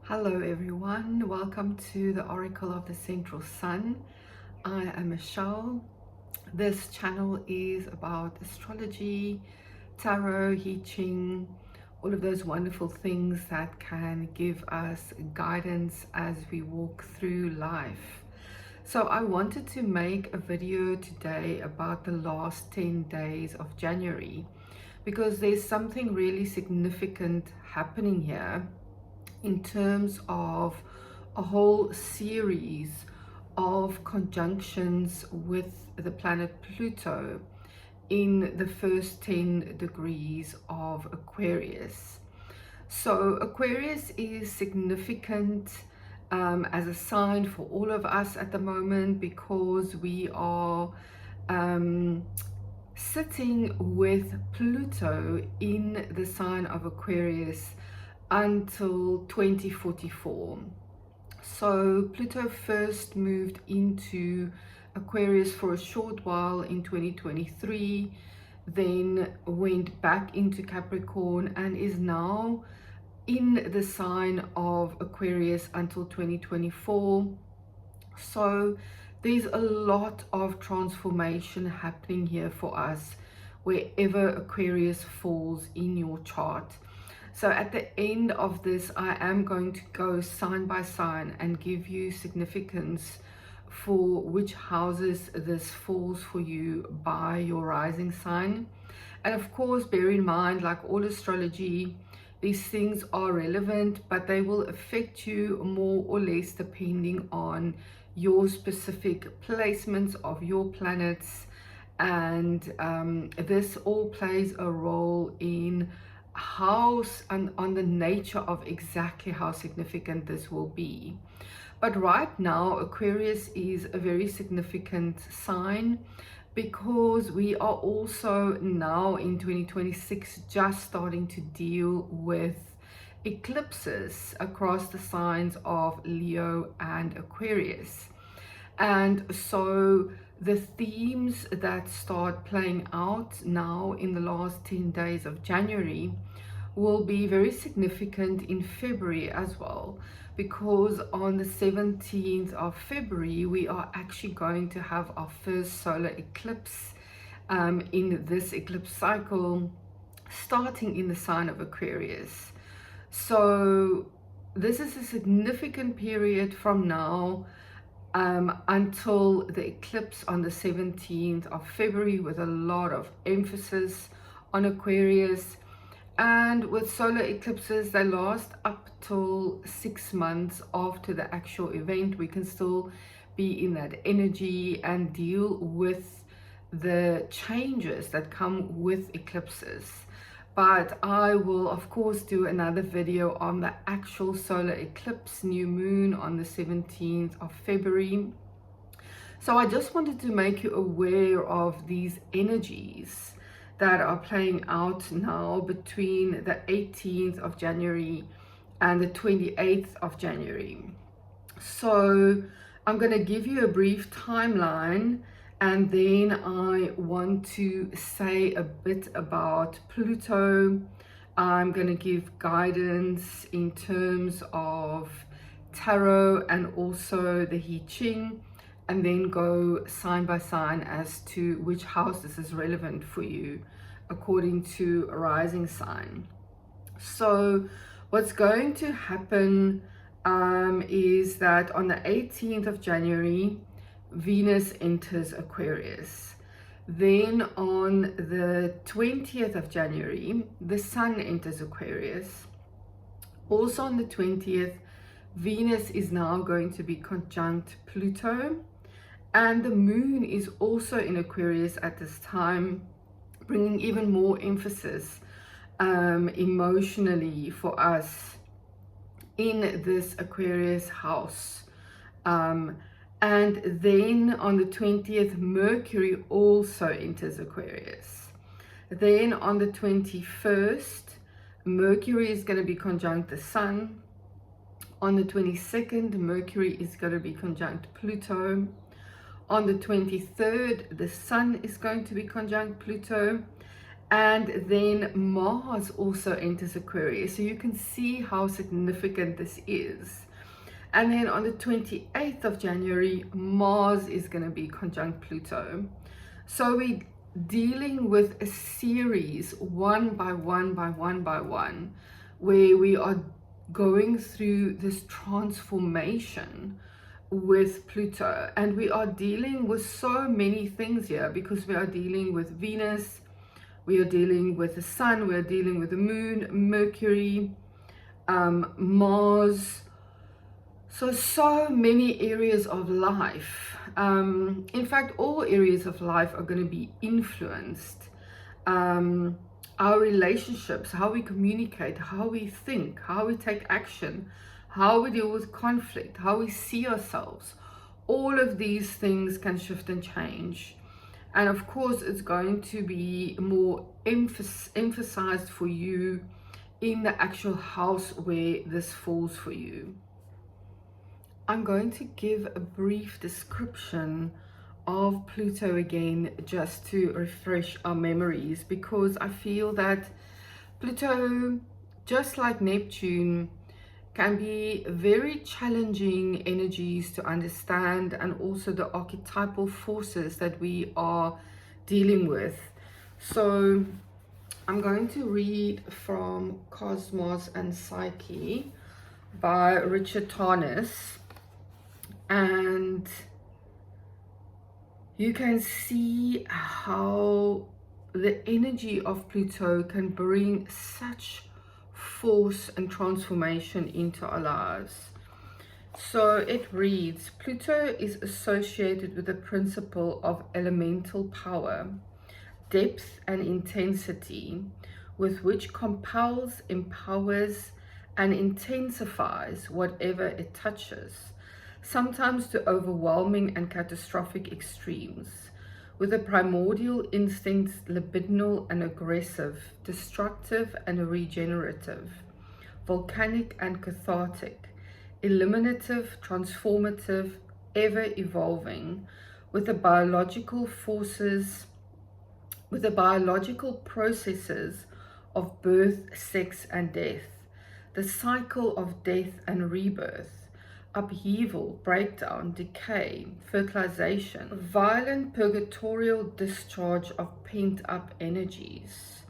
Hello everyone, welcome to the Oracle of the Central Sun. I am Michelle. This channel is about astrology, tarot, I Ching, all of those wonderful things that can give us guidance as we walk through life. So I wanted to make a video today about the last 10 days of January because there's something really significant happening here in terms of a whole series of conjunctions with the planet Pluto in the first 10 degrees of Aquarius. So Aquarius is significant as a sign for all of us at the moment because we are sitting with Pluto in the sign of Aquarius until 2044. So Pluto first moved into Aquarius for a short while in 2023, then went back into Capricorn and is now in the sign of Aquarius until 2024. So there's a lot of transformation happening here for us wherever Aquarius falls in your chart. So at the end of this, I am going to go sign by sign and give you significance for which houses this falls for you by your rising sign. And of course, bear in mind, like all astrology, these things are relevant, but they will affect you more or less depending on your specific placements of your planets. And this all plays a role in on the nature of exactly how significant this will be. But right now Aquarius is a very significant sign because we are also now in 2026 just starting to deal with eclipses across the signs of Leo and Aquarius. And so the themes that start playing out now in the last 10 days of January will be very significant in February as well, because on the 17th of February we are actually going to have our first solar eclipse in this eclipse cycle, starting in the sign of Aquarius. So this is a significant period from now until the eclipse on the 17th of February, with a lot of emphasis on Aquarius. And with solar eclipses, they last up till 6 months after the actual event. We can still be in that energy and deal with the changes that come with eclipses. But I will of course do another video on the actual solar eclipse new moon on the 17th of February. So I just wanted to make you aware of these energies that are playing out now between the 18th of January and the 28th of January. So I'm going to give you a brief timeline, and then I want to say a bit about Pluto. I'm going to give guidance in terms of tarot and also the I Ching, and then go sign by sign as to which house this is relevant for you according to a rising sign. So what's going to happen is that on the 18th of January, Venus enters Aquarius. Then on the 20th of January, the Sun enters Aquarius. Also on the 20th, Venus is now going to be conjunct Pluto, and the Moon is also in Aquarius at this time, bringing even more emphasis emotionally for us in this Aquarius house. And then on the 20th, Mercury also enters Aquarius. Then on the 21st, Mercury is going to be conjunct the Sun. On the 22nd, Mercury is going to be conjunct Pluto. On the 23rd, the Sun is going to be conjunct Pluto. And then Mars also enters Aquarius. So you can see how significant this is. And then on the 28th of January, Mars is going to be conjunct Pluto. So we're dealing with a series, one by one by one by one, where we are going through this transformation with Pluto. And we are dealing with so many things here, because we are dealing with Venus, we are dealing with the Sun, we are dealing with the Moon, Mercury, Mars. So many areas of life. In fact, all areas of life are going to be influenced. Our relationships, how we communicate, how we think, how we take action, how we deal with conflict, how we see ourselves. All of these things can shift and change. And of course, it's going to be more emphasized for you in the actual house where this falls for you. I'm going to give a brief description of Pluto again, just to refresh our memories, because I feel that Pluto, just like Neptune, can be very challenging energies to understand, and also the archetypal forces that we are dealing with. So I'm going to read from Cosmos and Psyche by Richard Tarnas. And you can see how the energy of Pluto can bring such force and transformation into our lives. So it reads, Pluto is associated with the principle of elemental power, depth and intensity, with which compels, empowers, and intensifies whatever it touches, sometimes to overwhelming and catastrophic extremes, with the primordial instincts libidinal and aggressive, destructive and regenerative, volcanic and cathartic, eliminative, transformative, ever evolving, with the biological forces, with the biological processes of birth, sex and death, the cycle of death and rebirth, upheaval, breakdown, decay, fertilization, violent purgatorial discharge of pent-up energies,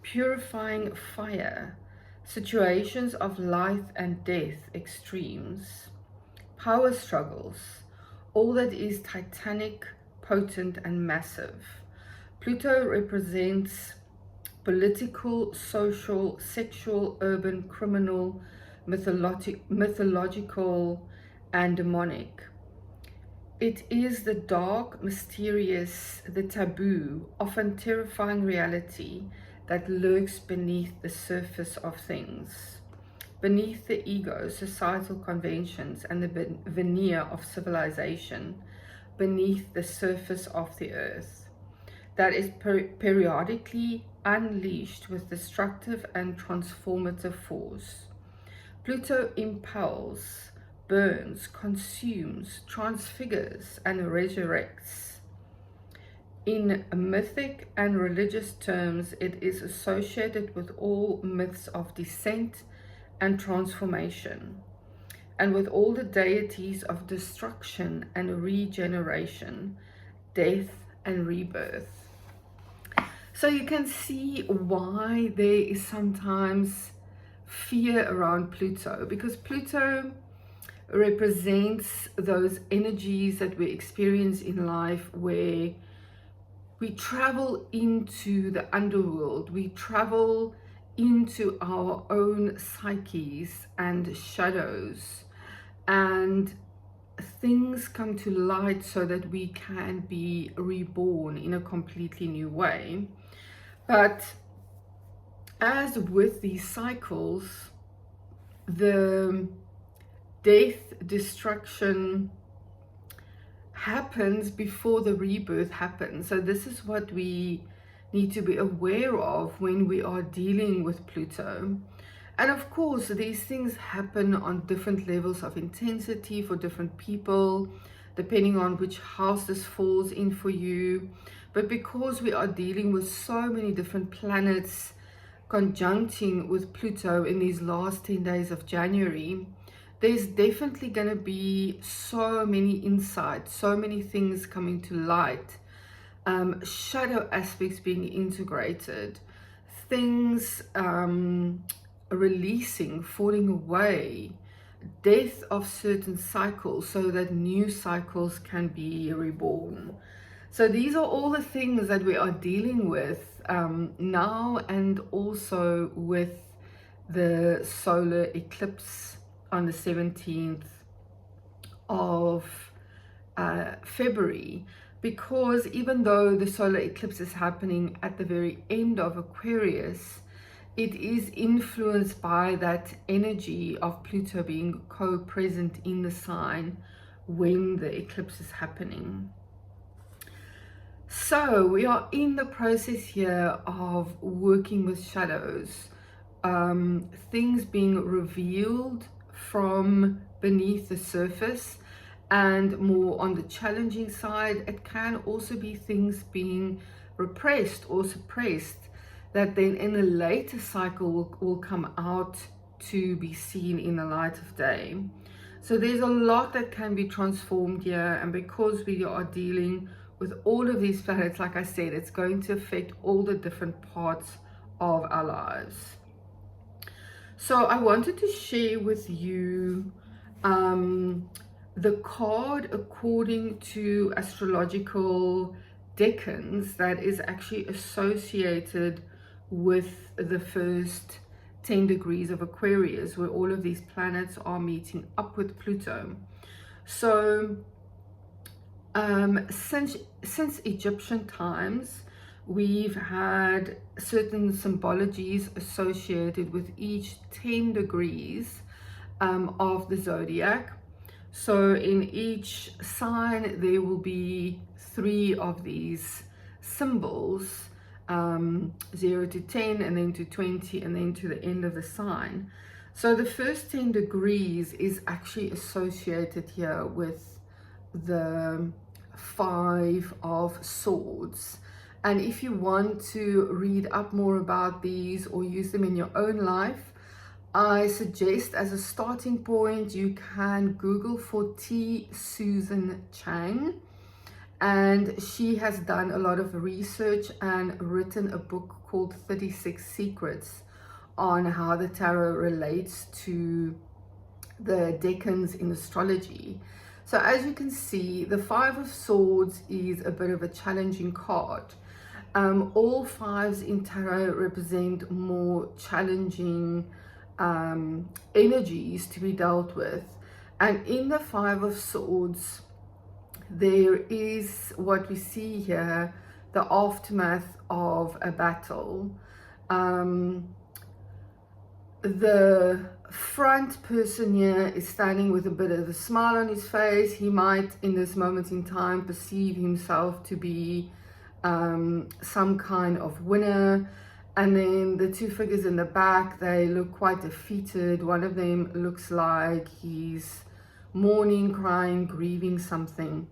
purifying fire, situations of life and death extremes, power struggles, all that is titanic, potent and massive. Pluto represents political, social, sexual, urban, criminal, mythological and demonic. It is the dark, mysterious, the taboo, often terrifying reality that lurks beneath the surface of things, beneath the ego, societal conventions, and the veneer of civilization, beneath the surface of the earth, that is periodically unleashed with destructive and transformative force. Pluto impels, burns, consumes, transfigures, and resurrects. In mythic and religious terms, it is associated with all myths of descent and transformation, and with all the deities of destruction and regeneration, death and rebirth. So you can see why there is sometimes fear around Pluto, because Pluto represents those energies that we experience in life, where we travel into the underworld, we travel into our own psyches and shadows, and things come to light so that we can be reborn in a completely new way. But as with these cycles, the death, destruction happens before the rebirth happens. So this is what we need to be aware of when we are dealing with Pluto. And of course, these things happen on different levels of intensity for different people, depending on which house this falls in for you. But because we are dealing with so many different planets conjuncting with Pluto in these last 10 days of January, there's definitely going to be so many insights, so many things coming to light, shadow aspects being integrated, things releasing, falling away, death of certain cycles so that new cycles can be reborn. So these are all the things that we are dealing with now, and also with the solar eclipse on the 17th of February. Because even though the solar eclipse is happening at the very end of Aquarius, it is influenced by that energy of Pluto being co-present in the sign when the eclipse is happening. So we are in the process here of working with shadows, things being revealed from beneath the surface, and more on the challenging side. It can also be things being repressed or suppressed that then in a later cycle will come out to be seen in the light of day. So there's a lot that can be transformed here, and because we are dealing with all of these planets, like I said, it's going to affect all the different parts of our lives. So I wanted to share with you the card according to astrological decans that is actually associated with the first 10 degrees of Aquarius, where all of these planets are meeting up with Pluto. So since Egyptian times, we've had certain symbologies associated with each 10 degrees of the zodiac. So in each sign there will be 3 of these symbols, 0 to 10, and then to 20, and then to the end of the sign. So the first 10 degrees is actually associated here with the 5 of Swords. And if you want to read up more about these or use them in your own life, I suggest as a starting point you can Google for T. Susan Chang, and she has done a lot of research and written a book called 36 Secrets on how the tarot relates to the decans in astrology. So as you can see, the 5 of Swords is a bit of a challenging card. All 5s in tarot represent more challenging energies to be dealt with. And in the 5 of Swords, there is what we see here, the aftermath of a battle. The front person here is standing with a bit of a smile on his face. He might in this moment in time perceive himself to be some kind of winner. And then the 2 figures in the back, they look quite defeated. One of them looks like he's mourning, crying, grieving something.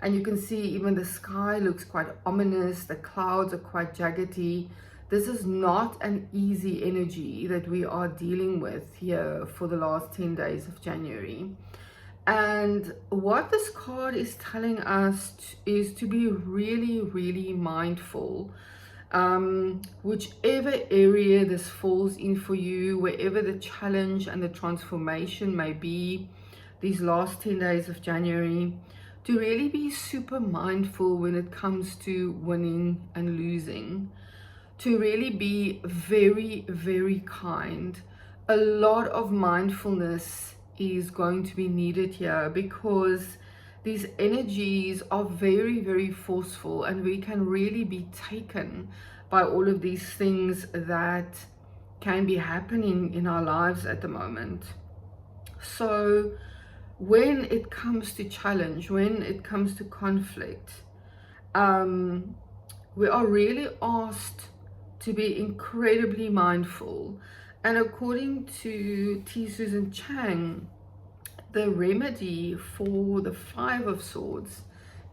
And you can see even the sky looks quite ominous. The clouds are quite jaggedy. This is not an easy energy that we are dealing with here for the last 10 days of January. And what this card is telling us is to be really, really mindful. Whichever area this falls in for you, wherever the challenge and the transformation may be these last 10 days of January, to really be super mindful when it comes to winning and losing, to really be very, very kind. A lot of mindfulness is going to be needed here, because these energies are very, very forceful, and we can really be taken by all of these things that can be happening in our lives at the moment. So when it comes to challenge, when it comes to conflict, we are really asked to be incredibly mindful. And according to T. Susan Chang, the remedy for the 5 of Swords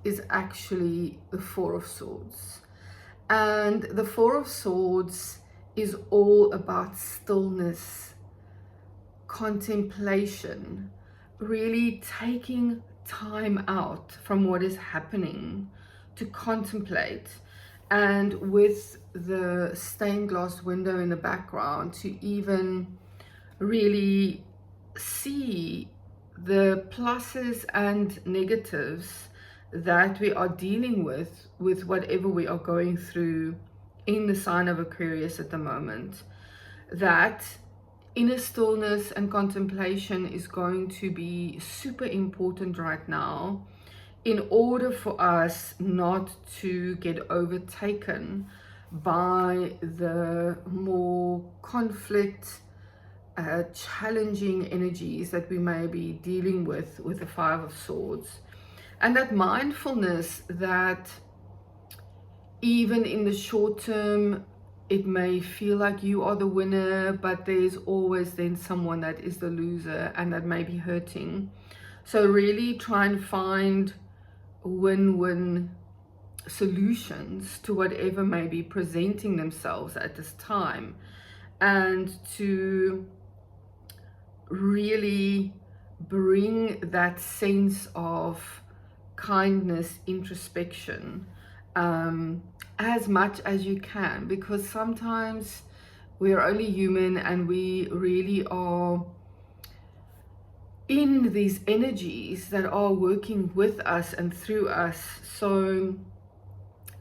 is actually the Four of Swords. And the Four of Swords is all about stillness, contemplation, really taking time out from what is happening to contemplate. And with the stained glass window in the background, to even really see the pluses and negatives that we are dealing with whatever we are going through in the sign of Aquarius at the moment. That inner stillness and contemplation is going to be super important right now in order for us not to get overtaken by the more conflict, challenging energies that we may be dealing with the Five of Swords. And that mindfulness that even in the short term, it may feel like you are the winner, but there's always then someone that is the loser and that may be hurting. So really try and find win-win solutions to whatever may be presenting themselves at this time, and to really bring that sense of kindness, introspection, as much as you can, because sometimes we are only human and we really are in these energies that are working with us and through us. So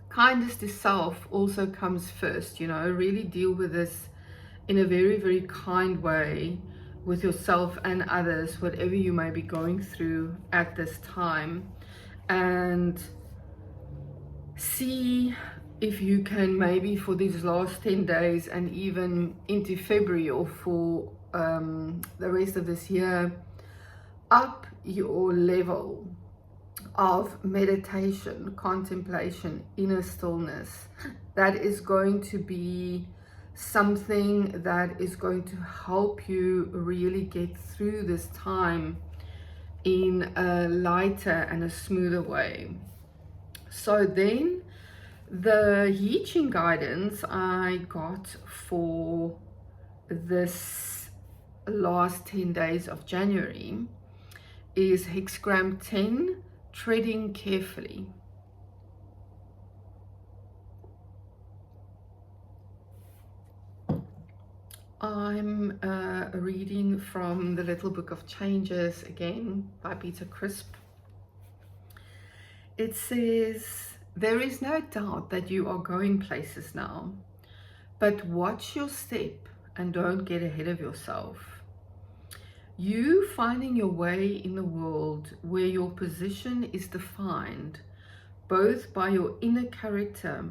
kindness to self also comes first, you know, really deal with this in a very, very kind way with yourself and others, whatever you may be going through at this time. And see if you can, maybe for these last 10 days and even into February, or for the rest of this year, up your level of meditation, contemplation, inner stillness. That is going to be something that is going to help you really get through this time in a lighter and a smoother way. So then the I Ching guidance I got for this last 10 days of January is hexagram 10, treading carefully. I'm reading from the Little Book of Changes again by Peter Crisp. It says, there is no doubt that you are going places now, but watch your step and don't get ahead of yourself. You finding your way in the world where your position is defined both by your inner character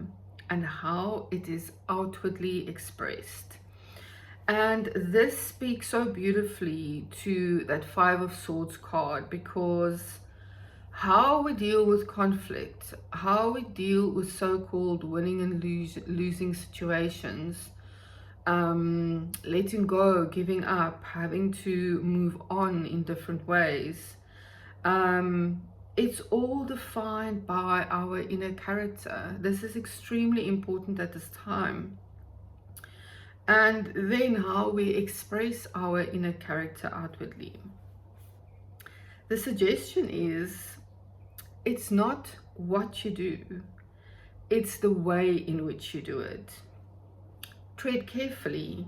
and how it is outwardly expressed. And this speaks so beautifully to that Five of Swords card, because how we deal with conflict, how we deal with so-called winning and losing situations, letting go, giving up, having to move on in different ways, it's all defined by our inner character. This is extremely important at this time. And then how we express our inner character outwardly. The suggestion is, it's not what you do, it's the way in which you do it. Tread carefully.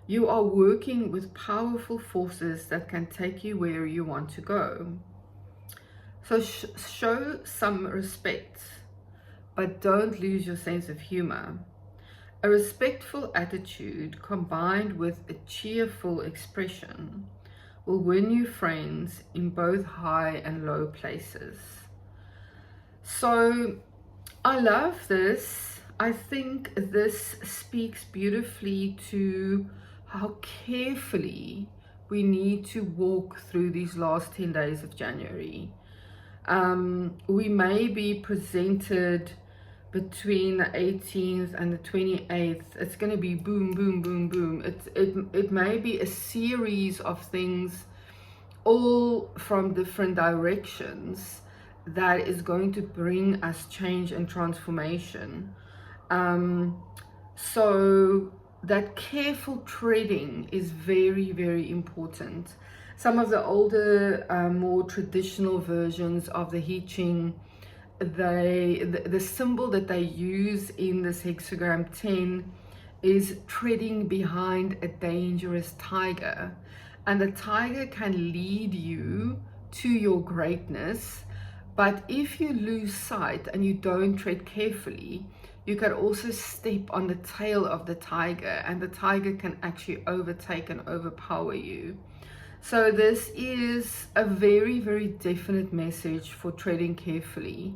You are working with powerful forces that can take you where you want to go. So show some respect, but don't lose your sense of humor. A respectful attitude combined with a cheerful expression will win you friends in both high and low places. So I love this. I think this speaks beautifully to how carefully we need to walk through these last 10 days of January. We may be presented between the 18th and the 28th. It's going to be boom, boom, boom, boom. It may be a series of things, all from different directions, that is going to bring us change and transformation. So that careful treading is very, very important. Some of the older, more traditional versions of the I Ching, the symbol that they use in this hexagram 10 is treading behind a dangerous tiger. And the tiger can lead you to your greatness, but if you lose sight and you don't tread carefully, you can also step on the tail of the tiger, and the tiger can actually overtake and overpower you. So this is a very, very definite message for treading carefully,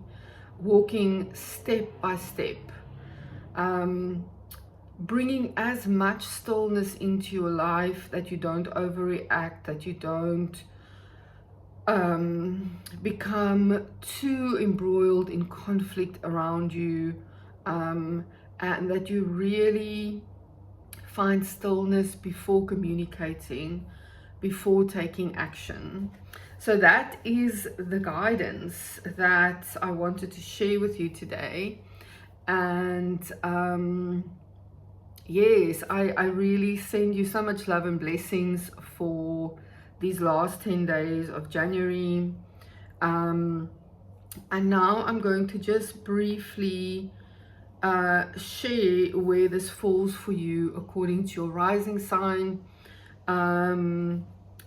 walking step by step, bringing as much stillness into your life that you don't overreact, that you don't become too embroiled in conflict around you, and that you really find stillness before communicating, before taking action. So that is the guidance that I wanted to share with you today. And yes, I really send you so much love and blessings for these last 10 days of January. And now I'm going to just briefly share where this falls for you according to your rising sign.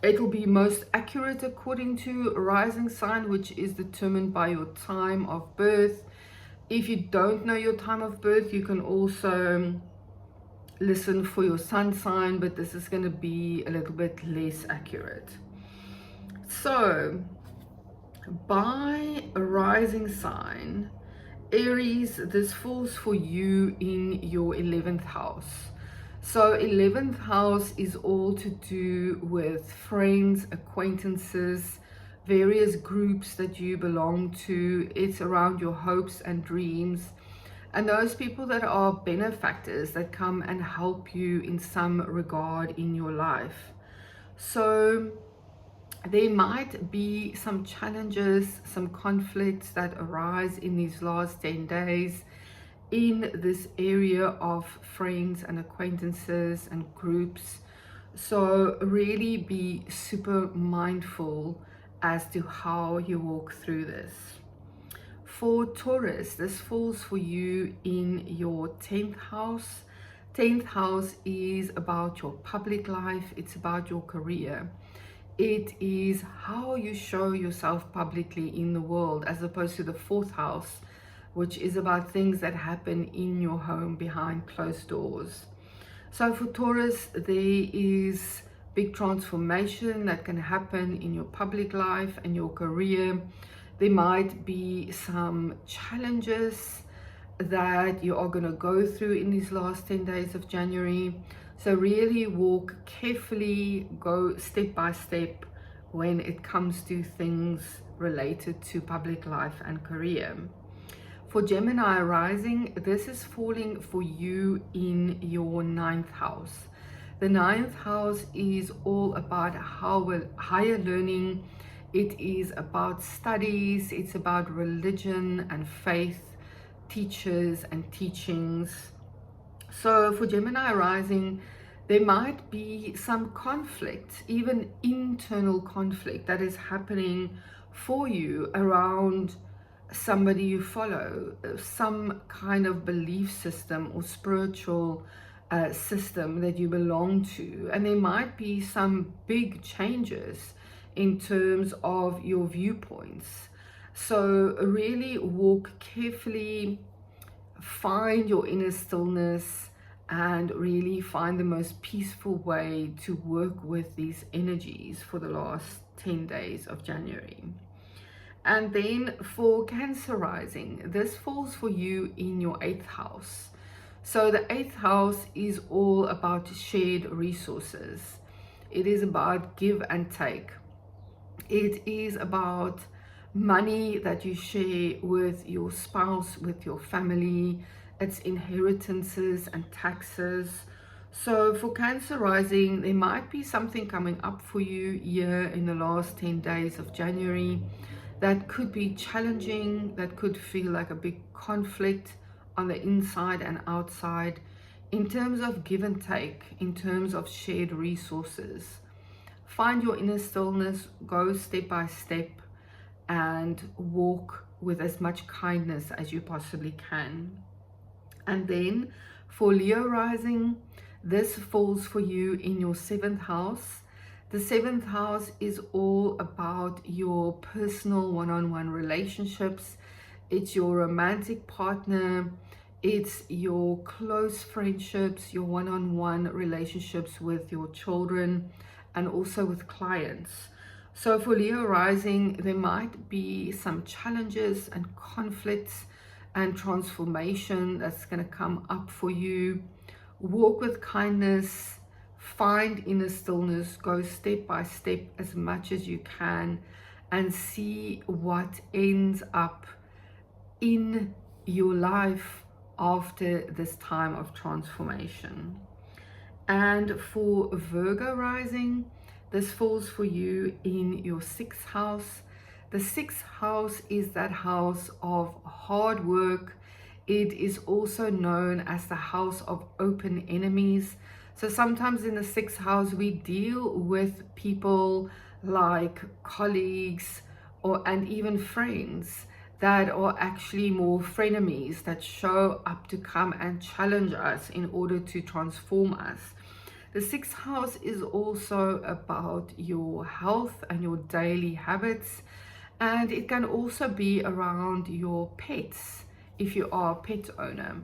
It will be most accurate according to a rising sign, which is determined by your time of birth. If you don't know your time of birth, you can also listen for your sun sign, but this is going to be a little bit less accurate. So by a rising sign, Aries, this falls for you in your 11th house. So 11th house is all to do with friends, acquaintances, various groups that you belong to. It's around your hopes and dreams, and those people that are benefactors that come and help you in some regard in your life. So there might be some challenges, some conflicts that arise in these last 10 days in this area of friends and acquaintances and groups. So really be super mindful as to how you walk through this. For Taurus, this falls for you in your 10th house. 10th house is about your public life. It's about your career. It is how you show yourself publicly in the world, as opposed to the 4th house, which is about things that happen in your home behind closed doors. So for Taurus, there is big transformation that can happen in your public life and your career. There might be some challenges that you are going to go through in these last 10 days of January. So really walk carefully, go step by step when it comes to things related to public life and career. For Gemini rising, this is falling for you in your 9th house. The 9th house is all about higher learning. It is about studies. It's about religion and faith, teachers and teachings. So for Gemini rising, there might be some conflict, even internal conflict, that is happening for you around somebody you follow, some kind of belief system or spiritual system that you belong to. And there might be some big changes in terms of your viewpoints. So really walk carefully, find your inner stillness, and really find the most peaceful way to work with these energies for the last 10 days of January. And then for Cancer rising, this falls for you in your 8th house. So the 8th house is all about shared resources. It is about give and take. It is about money that you share with your spouse, with your family. It's inheritances and taxes. So for Cancer rising, there might be something coming up for you here in the last 10 days of January that could be challenging, that could feel like a big conflict on the inside and outside, in terms of give and take, in terms of shared resources. Find your inner stillness, go step by step, and walk with as much kindness as you possibly can. And then for Leo rising, this falls for you in your 7th house. The 7th house is all about your personal one-on-one relationships. It's your romantic partner. It's your close friendships, your one-on-one relationships with your children, and also with clients. So for Leo rising, there might be some challenges and conflicts and transformation that's going to come up for you. Walk with kindness, find inner stillness, go step by step as much as you can, and see what ends up in your life after this time of transformation. And for Virgo rising, this falls for you in your 6th house. The 6th house is that house of hard work. It is also known as the house of open enemies. So sometimes in the 6th house, we deal with people like colleagues and even friends that are actually more frenemies, that show up to come and challenge us in order to transform us. The 6th house is also about your health and your daily habits, and it can also be around your pets if you are a pet owner.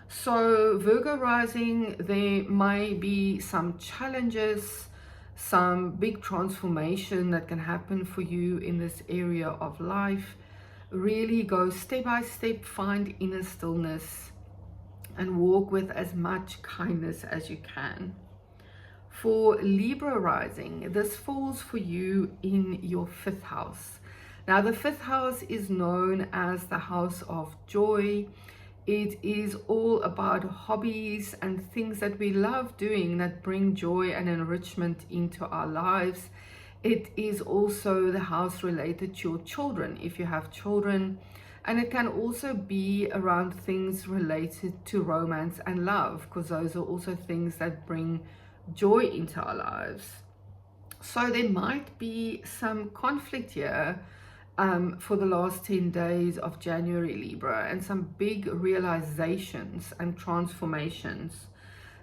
So Virgo rising, there may be some challenges, some big transformation that can happen for you in this area of life. Really go step by step, find inner stillness, and walk with as much kindness as you can. For Libra rising, this falls for you in your 5th house. Now, the 5th house is known as the house of joy. It is all about hobbies and things that we love doing that bring joy and enrichment into our lives. It is also the house related to your children, if you have children. And it can also be around things related to romance and love, because those are also things that bring joy into our lives. So there might be some conflict here for the last 10 days of January, Libra, and some big realizations and transformations.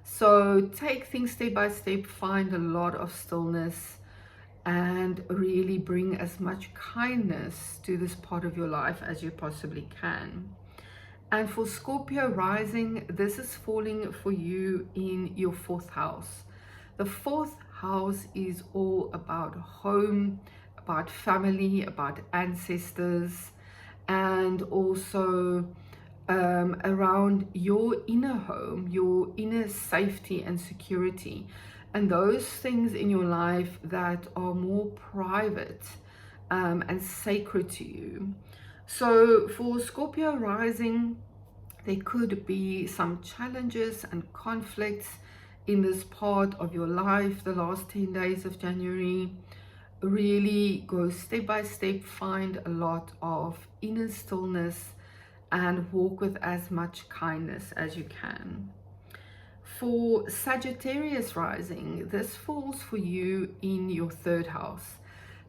So take things step by step, find a lot of stillness, and really bring as much kindness to this part of your life as you possibly can. And for Scorpio rising, this is falling for you in your 4th house. The 4th house is all about home, about family, about ancestors, and also around your inner home, your inner safety and security, and those things in your life that are more private and sacred to you. So for Scorpio rising, there could be some challenges and conflicts in this part of your life, the last 10 days of January. Really go step by step, find a lot of inner stillness, and walk with as much kindness as you can. For Sagittarius rising, this falls for you in your 3rd house.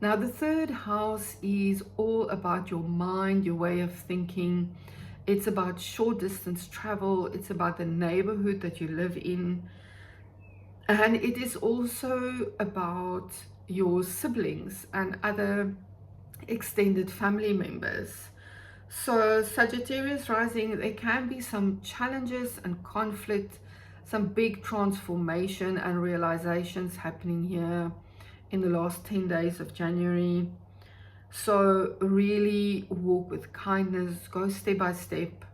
Now, the 3rd house is all about your mind, your way of thinking. It's about short distance travel. It's about the neighborhood that you live in. And it is also about your siblings and other extended family members. So Sagittarius rising, there can be some challenges and conflict, some big transformation and realizations happening here in the last 10 days of January. So really walk with kindness, go step by step,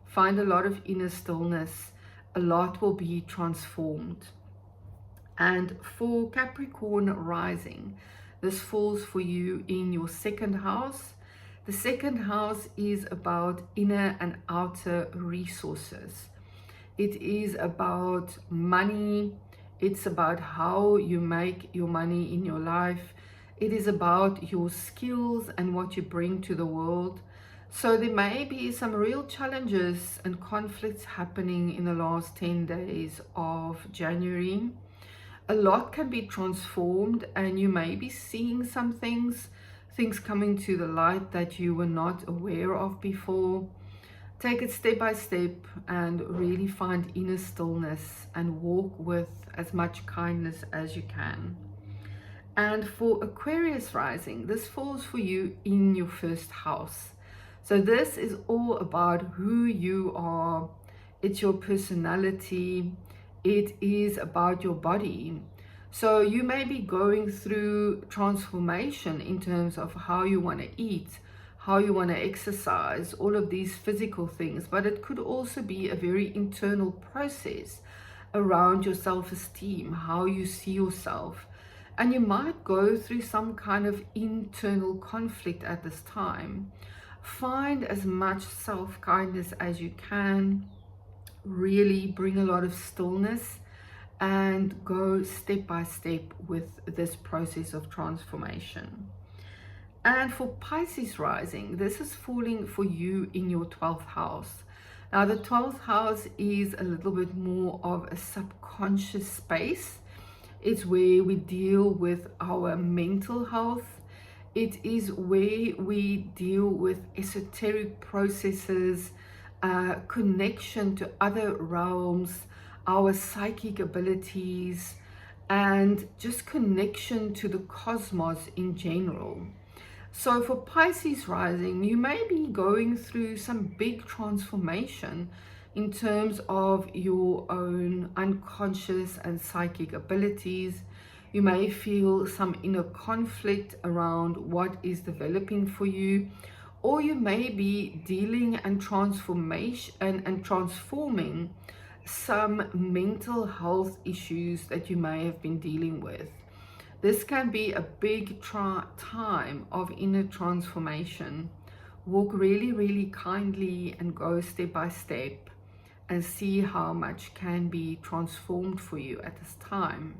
find a lot of inner stillness. A lot will be transformed. And for Capricorn rising, this falls for you in your 2nd house. The 2nd house is about inner and outer resources. It is about money. It's about how you make your money in your life. It is about your skills and what you bring to the world. So there may be some real challenges and conflicts happening in the last 10 days of January. A lot can be transformed, and you may be seeing some things coming to the light that you were not aware of before. Take it step by step and really find inner stillness and walk with as much kindness as you can. And for Aquarius rising, this falls for you in your first house. So this is all about who you are. It's your personality. It is about your body. So you may be going through transformation in terms of how you want to eat, how you want to exercise, all of these physical things. But it could also be a very internal process around your self-esteem, how you see yourself. And you might go through some kind of internal conflict at this time. Find as much self-kindness as you can. Really bring a lot of stillness and go step by step with this process of transformation. And for Pisces rising, this is falling for you in your 12th house. Now the 12th house is a little bit more of a subconscious space. It's where we deal with our mental health. It is where we deal with esoteric processes, connection to other realms, our psychic abilities, and just connection to the cosmos in general. So for Pisces rising, you may be going through some big transformation in terms of your own unconscious and psychic abilities. You may feel some inner conflict around what is developing for you, or you may be dealing and transforming some mental health issues that you may have been dealing with. This can be a big time of inner transformation. Walk really, really kindly and go step by step and see how much can be transformed for you at this time.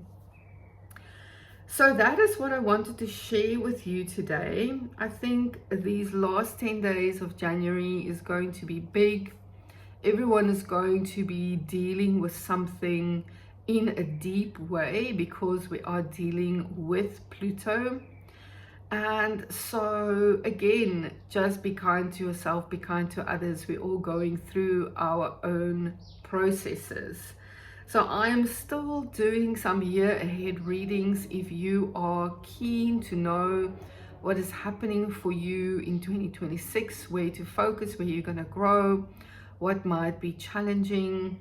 So that is what I wanted to share with you today. I think these last 10 days of January is going to be big. Everyone is going to be dealing with something in a deep way because we are dealing with Pluto. And so again, just be kind to yourself, be kind to others. We're all going through our own processes. So I am still doing some year ahead readings. If you are keen to know what is happening for you in 2026, where to focus, where you're going to grow, what might be challenging,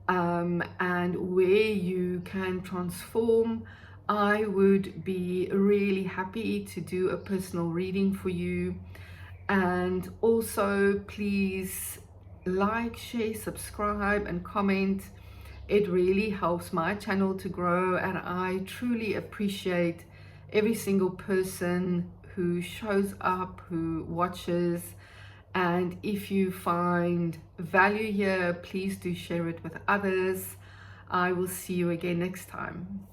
and where you can transform, I would be really happy to do a personal reading for you. And also please like, share, subscribe and comment. It really helps my channel to grow, and I truly appreciate every single person who shows up, who watches. And if you find value here, please do share it with others. I will see you again next time.